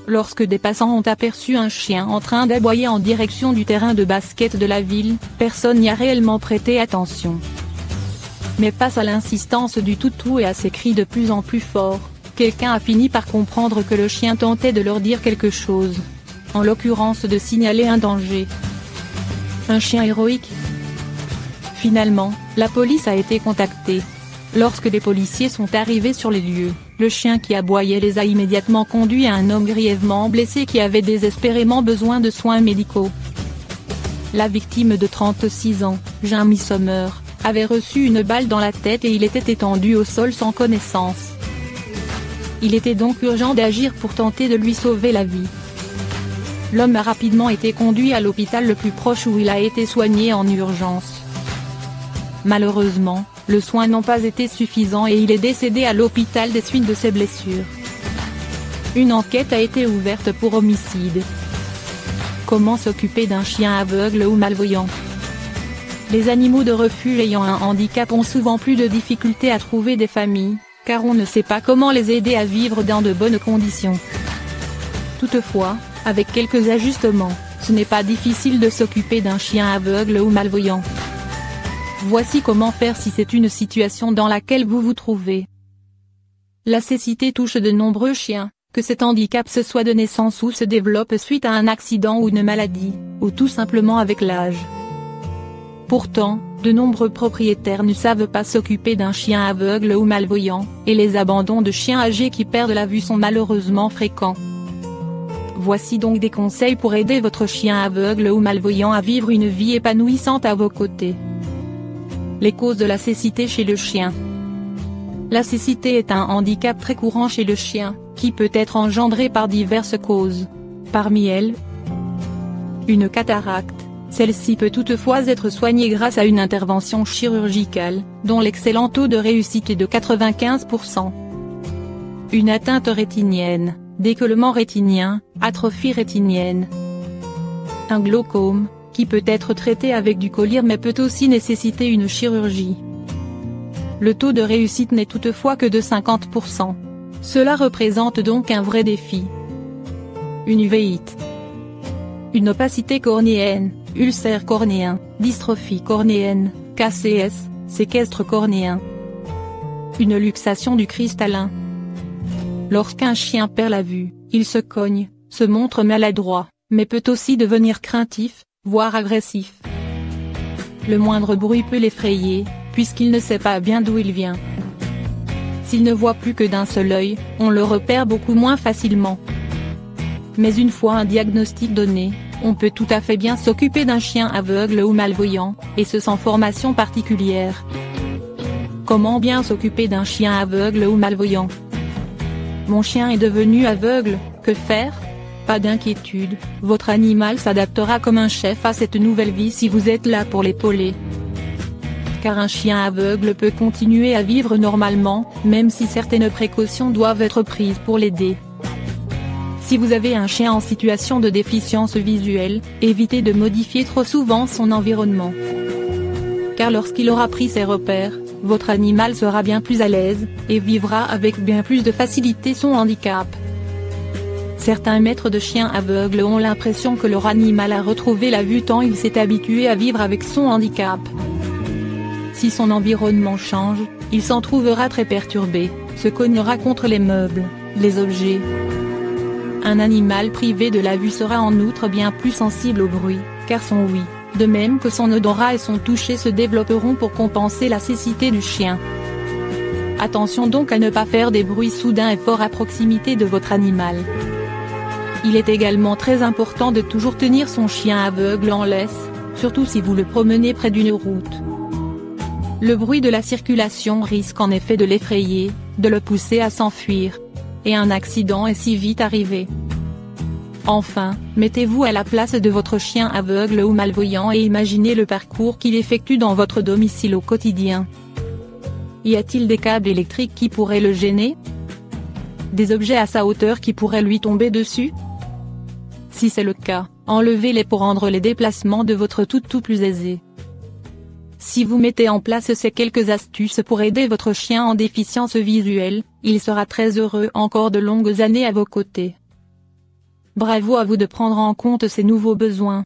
Lorsque des passants ont aperçu un chien en train d'aboyer en direction du terrain de basket de la ville, personne n'y a réellement prêté attention. Mais face à l'insistance du toutou et à ses cris de plus en plus forts, quelqu'un a fini par comprendre que le chien tentait de leur dire quelque chose. En l'occurrence de signaler un danger. Un chien héroïque. Finalement, la police a été contactée. Lorsque les policiers sont arrivés sur les lieux, le chien qui aboyait les a immédiatement conduits à un homme grièvement blessé qui avait désespérément besoin de soins médicaux. La victime de 36 ans, Jamie Sommer, avait reçu une balle dans la tête et il était étendu au sol sans connaissance. Il était donc urgent d'agir pour tenter de lui sauver la vie. L'homme a rapidement été conduit à l'hôpital le plus proche où il a été soigné en urgence. Malheureusement, les soins n'ont pas été suffisants et il est décédé à l'hôpital des suites de ses blessures. Une enquête a été ouverte pour homicide. Comment s'occuper d'un chien aveugle ou malvoyant? Les animaux de refuge ayant un handicap ont souvent plus de difficultés à trouver des familles, car on ne sait pas comment les aider à vivre dans de bonnes conditions. Toutefois, avec quelques ajustements, ce n'est pas difficile de s'occuper d'un chien aveugle ou malvoyant. Voici comment faire si c'est une situation dans laquelle vous vous trouvez. La cécité touche de nombreux chiens, que cet handicap se soit de naissance ou se développe suite à un accident ou une maladie, ou tout simplement avec l'âge. Pourtant, de nombreux propriétaires ne savent pas s'occuper d'un chien aveugle ou malvoyant, et les abandons de chiens âgés qui perdent la vue sont malheureusement fréquents. Voici donc des conseils pour aider votre chien aveugle ou malvoyant à vivre une vie épanouissante à vos côtés. Les causes de la cécité chez le chien. La cécité est un handicap très courant chez le chien, qui peut être engendré par diverses causes. Parmi elles, une cataracte. Celle-ci peut toutefois être soignée grâce à une intervention chirurgicale, dont l'excellent taux de réussite est de 95%. Une atteinte rétinienne, décollement rétinien, atrophie rétinienne. Un glaucome, qui peut être traité avec du collyre mais peut aussi nécessiter une chirurgie. Le taux de réussite n'est toutefois que de 50%. Cela représente donc un vrai défi. Une uvéite. Une opacité cornéenne, ulcère cornéen, dystrophie cornéenne, KCS, séquestre cornéen. Une luxation du cristallin. Lorsqu'un chien perd la vue, il se cogne, se montre maladroit, mais peut aussi devenir craintif, voire agressif. Le moindre bruit peut l'effrayer, puisqu'il ne sait pas bien d'où il vient. S'il ne voit plus que d'un seul œil, on le repère beaucoup moins facilement. Mais une fois un diagnostic donné, on peut tout à fait bien s'occuper d'un chien aveugle ou malvoyant, et ce sans formation particulière. Comment bien s'occuper d'un chien aveugle ou malvoyant? Mon chien est devenu aveugle, que faire? Pas d'inquiétude, votre animal s'adaptera comme un chef à cette nouvelle vie si vous êtes là pour l'épauler. Car un chien aveugle peut continuer à vivre normalement, même si certaines précautions doivent être prises pour l'aider. Si vous avez un chien en situation de déficience visuelle, évitez de modifier trop souvent son environnement. Car lorsqu'il aura pris ses repères, votre animal sera bien plus à l'aise, et vivra avec bien plus de facilité son handicap. Certains maîtres de chiens aveugles ont l'impression que leur animal a retrouvé la vue tant il s'est habitué à vivre avec son handicap. Si son environnement change, il s'en trouvera très perturbé, se cognera contre les meubles, les objets. Un animal privé de la vue sera en outre bien plus sensible au bruit, car son ouïe, de même que son odorat et son toucher se développeront pour compenser la cécité du chien. Attention donc à ne pas faire des bruits soudains et forts à proximité de votre animal. Il est également très important de toujours tenir son chien aveugle en laisse, surtout si vous le promenez près d'une route. Le bruit de la circulation risque en effet de l'effrayer, de le pousser à s'enfuir. Et un accident est si vite arrivé. Enfin, mettez-vous à la place de votre chien aveugle ou malvoyant et imaginez le parcours qu'il effectue dans votre domicile au quotidien. Y a-t-il des câbles électriques qui pourraient le gêner? Des objets à sa hauteur qui pourraient lui tomber dessus? Si c'est le cas, enlevez-les pour rendre les déplacements de votre toutou plus aisés. Si vous mettez en place ces quelques astuces pour aider votre chien en déficience visuelle, il sera très heureux encore de longues années à vos côtés. Bravo à vous de prendre en compte ces nouveaux besoins.